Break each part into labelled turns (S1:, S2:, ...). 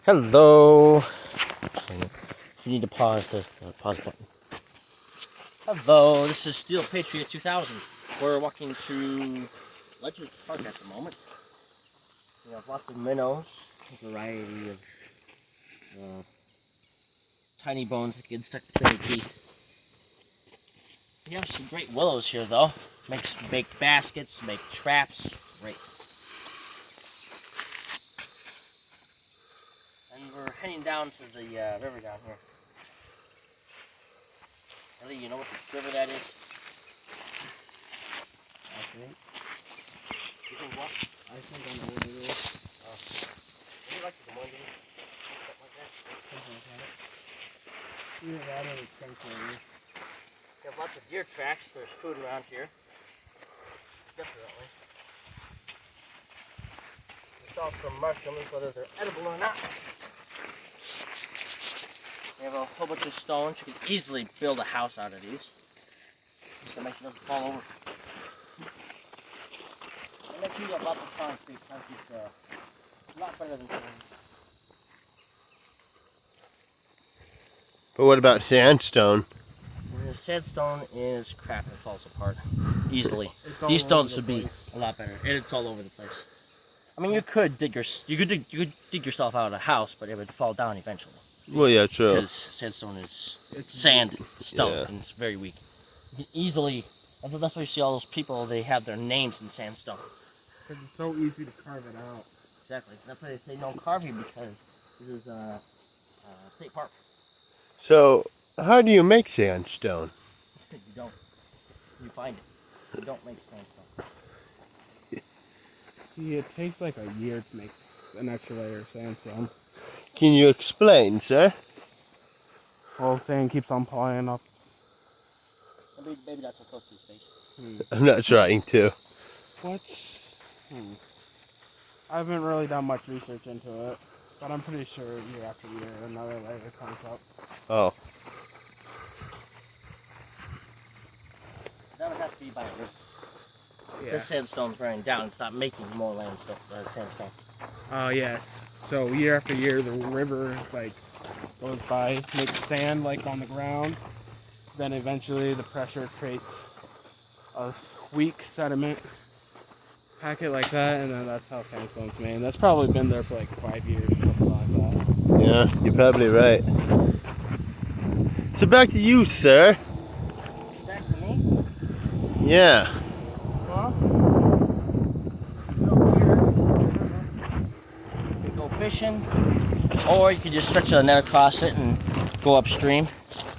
S1: Hello. You need to pause this. Pause button. Hello. This is Steel Patriot 2000. We're walking through Legends Park at the moment. We have lots of minnows, a variety of tiny bones that get stuck between the teeth. We have some great willows here, though. Make baskets, make traps. Great. And we're heading down to the river down here. Ellie, you know what the river that is? Okay. You can walk. I think I know what it is. Oh. Would you like to come on, Jimmy? Something like that? Something like that. Either that or the sanctuary. We have lots of deer tracks. There's food around here. Definitely. We saw some mushrooms, whether they're edible or not. We have a whole bunch of stones. You can easily build a house out of these. Just to make sure it doesn't fall over. And make sure you get lots of concrete. Concrete's a lot better than sand.
S2: But what about sandstone?
S1: The sandstone is crap. It falls apart easily. These stones would be a lot better. And it's all over the place. I mean, you could dig yourself out of a house, but it would fall down eventually.
S2: Well, yeah, true.
S1: Because sandstone is sand, stone, and it's very weak. You can easily. That's why you see all those people. They have their names in sandstone.
S3: Because it's so easy to carve it out.
S1: Exactly. That's why they say no carving, because this is state park.
S2: So, how do you make sandstone?
S1: You don't. You find it. You don't make sandstone.
S3: See, it takes like a year to make an extra layer of sandstone.
S2: Can you explain, sir?
S3: Well, sand keeps on piling up.
S1: Maybe that's so close to his face.
S2: I'm not trying to.
S3: What? I haven't really done much research into it, but I'm pretty sure year after year another layer comes up.
S2: Oh.
S1: That would have to be by a river.
S3: Yeah.
S1: This sandstone's running down. It's not making more sandstone.
S3: Oh, yes. So year after year, the river goes by, makes sand on the ground. Then eventually the pressure creates a weak sediment packet like that, and then that's how sandstone's made. That's probably been there for 5 years or something like that.
S2: Yeah, you're probably right. So back to you, sir.
S1: Back to me?
S2: Yeah.
S1: Well, you can go fishing, or you can just stretch a net across it and go upstream.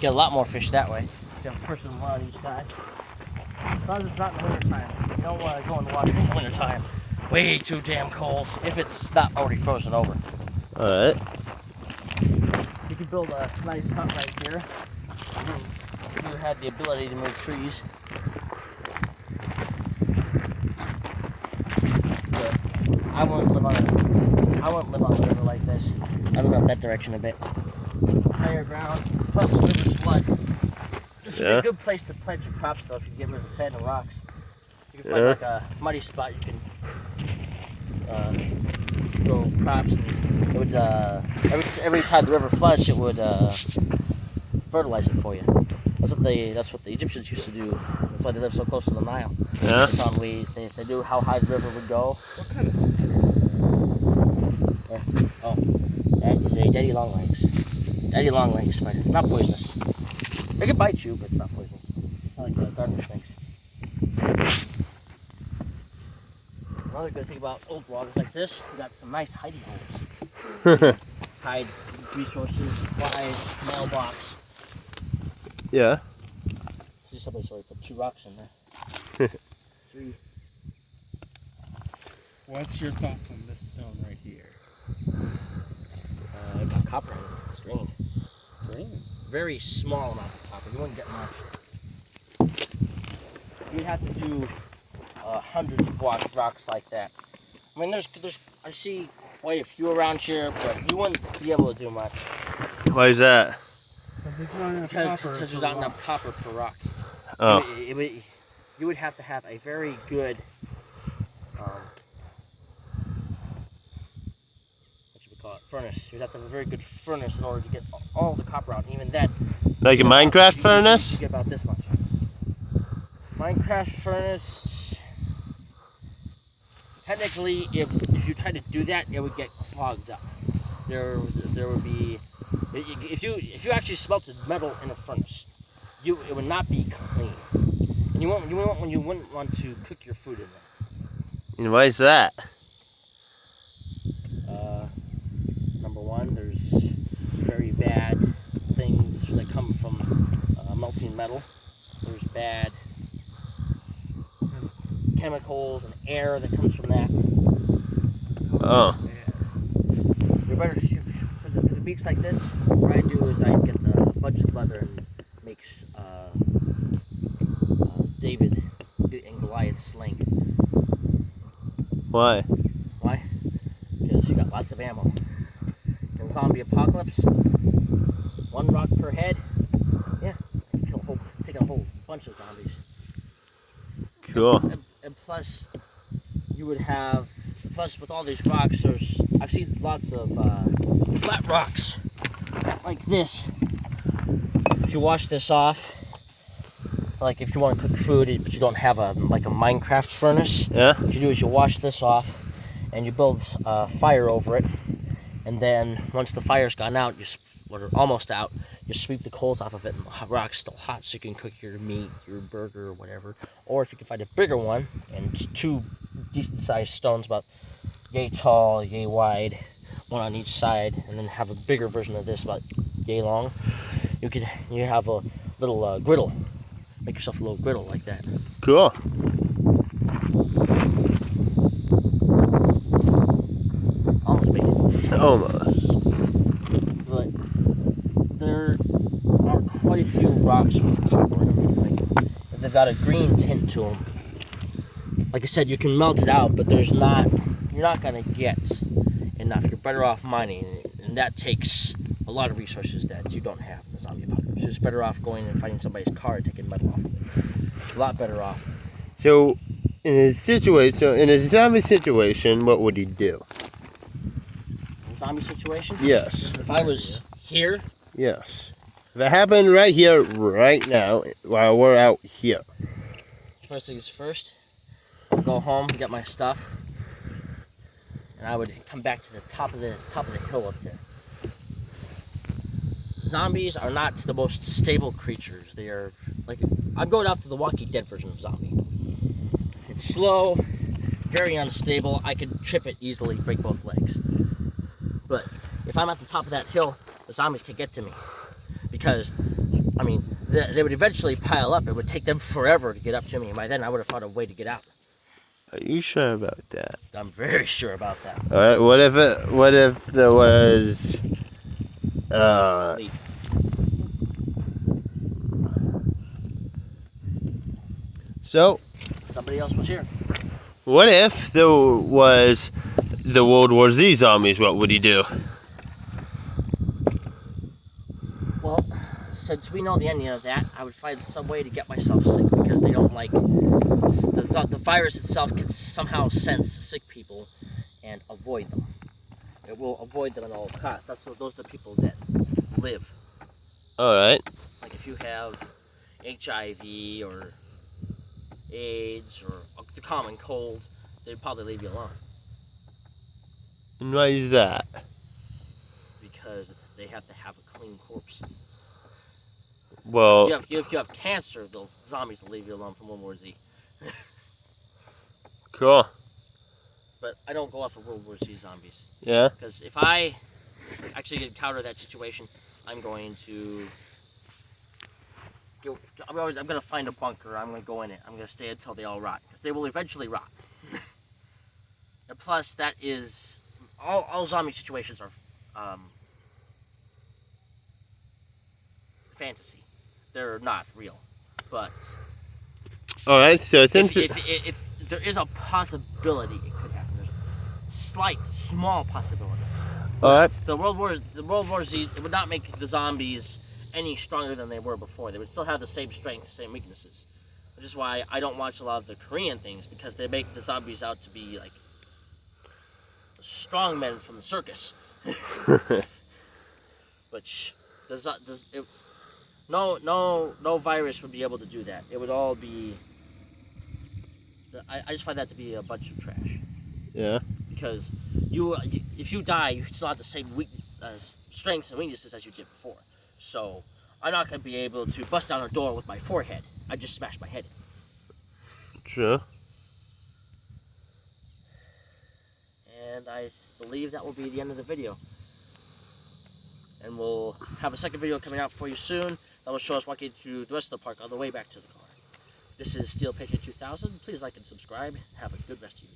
S1: Get a lot more fish that way. You have a person one on each side. As long as it's not in the winter time. You don't want to go in the water in the winter time. Way too damn cold. If it's not already frozen over.
S2: Alright.
S1: You can build a nice hut right here. You have the ability to move trees. But I wouldn't live on a river like this. I live up that direction a bit. Higher ground, plus the river's flood. This would be a good place to plant your crops though if you get rid of the sand and rocks. You can find a muddy spot you can grow crops, and it would every time the river floods it would fertilize it for you. That's what the Egyptians used to do. That's why they live so close to the Nile.
S2: Yeah.
S1: They knew how high the river would go.
S3: What kind of
S1: Oh, that is a daddy longlegs. Daddy longlegs spider. Not poisonous. They can bite you, but it's not poisonous. Not like garden snakes. Another good thing about old waters like this, you got some nice hiding holes. Hide resources, supplies, mailbox.
S2: Yeah.
S1: See, somebody put 2 rocks in there. 3.
S3: What's your thoughts on this stone right here?
S1: It got copper in it. It's green.
S3: Green.
S1: Very small amount of copper. You wouldn't get much. You'd have to do hundreds of rocks like that. I mean, I see quite a few around here, but you wouldn't be able to do much.
S2: Why is that?
S1: Because there's not enough copper per rock.
S2: Oh.
S1: You would have to have a very good call it, furnace. You'd have to have a very good furnace in order to get all the copper out. And even then,
S2: Like a Minecraft furnace?
S1: you get about this much. Minecraft furnace. Technically, if you tried to do that, it would get clogged up. There would be, if you actually smelted metal in a furnace, it would not be clean. And you wouldn't want to cook your food in there.
S2: And why is that?
S1: Number one, there's very bad things that come from melting metal. There's bad chemicals and air that comes from that.
S2: Oh.
S1: You're better for the beaks like this. What I do is I get a bunch of leather and make David and Goliath sling.
S2: Why?
S1: Why? Because you got lots of ammo. In zombie apocalypse, 1 rock per head. Yeah, take a whole bunch of zombies.
S2: Cool.
S1: And plus, you would have. Plus, with all these rocks, I've seen lots of flat rocks like this. If you wash this off, like if you want to cook food, but you don't have a Minecraft furnace,
S2: Yeah?
S1: what you do is you wash this off, and you build a fire over it, and then once the fire's gone out, or almost out, you sweep the coals off of it, and the rock's still hot, so you can cook your meat, your burger, or whatever. Or if you can find a bigger one, and 2 decent-sized stones, about yay tall, yay wide, one on each side, and then have a bigger version of this, about yay long. You have a little griddle. Make yourself a little griddle like that.
S2: Cool.
S1: Almost made it.
S2: Almost.
S1: But there are quite a few rocks with copper in them. Like, they've got a green tint to them. Like I said, you can melt it out, but you're not gonna get enough. You're better off mining, and that takes a lot of resources that you don't have in the zombie apocalypse. You're just better off going and finding somebody's car and taking metal off of it. It's a lot better off.
S2: So, in a zombie situation, what would you do?
S1: In a zombie situation?
S2: Yes.
S1: If I was here,
S2: Yes. If it happened right here, right now, while we're out here.
S1: first things first, I'd go home, get my stuff, and I would come back to the top of the hill up there. Zombies are not the most stable creatures. They are like, I'm going after the Walking Dead version of zombie. It's slow, very unstable. I could trip it easily, break both legs. But if I'm at the top of that hill, the zombies can get to me. Because, I mean, they would eventually pile up. It would take them forever to get up to me. By then, I would have found a way to get out.
S2: Are you sure about that?
S1: I'm very sure about that.
S2: All right. What if there was?
S1: Leave.
S2: So,
S1: Somebody else was here.
S2: what if there was the World War Z zombies? What would you do?
S1: Well, since we know the ending of that, I would find some way to get myself sick because they don't like the virus itself can somehow sense sick people and avoid them. It will avoid them at all costs. Those are the people that live.
S2: All right.
S1: Like if you have HIV or AIDS or the common cold, they'd probably leave you alone
S2: And why is that?
S1: because they have to have a clean corpse.
S2: Well,
S1: If you have cancer, the zombies will leave you alone from World War Z.
S2: cool.
S1: But I don't go off of World War Z zombies.
S2: Yeah.
S1: Because if I actually encounter that situation, I'm going to I'm going to find a bunker. I'm going to go in it. I'm going to stay until they all rot. Because they will eventually rot. And plus, that is... All zombie situations are fantasy. They're not real. But...
S2: All right. So it's
S1: if there is a possibility it could happen. There's a slight, small possibility.
S2: all right.
S1: The World War Z, it would not make the zombies any stronger than they were before. They would still have the same strength, same weaknesses. Which is why I don't watch a lot of the Korean things, because they make the zombies out to be like strong men from the circus. Which no virus would be able to do that. It would all be. I just find that to be a bunch of trash.
S2: Yeah.
S1: Because if you die, you still have the same strengths and weaknesses as you did before. So I'm not going to be able to bust down a door with my forehead. I just smashed my head in.
S2: Sure.
S1: And I believe that will be the end of the video. And we'll have a second video coming out for you soon that will show us walking through the rest of the park on the way back to the car. This is Steel Patient 2000. Please like and subscribe. Have a good rest of your day.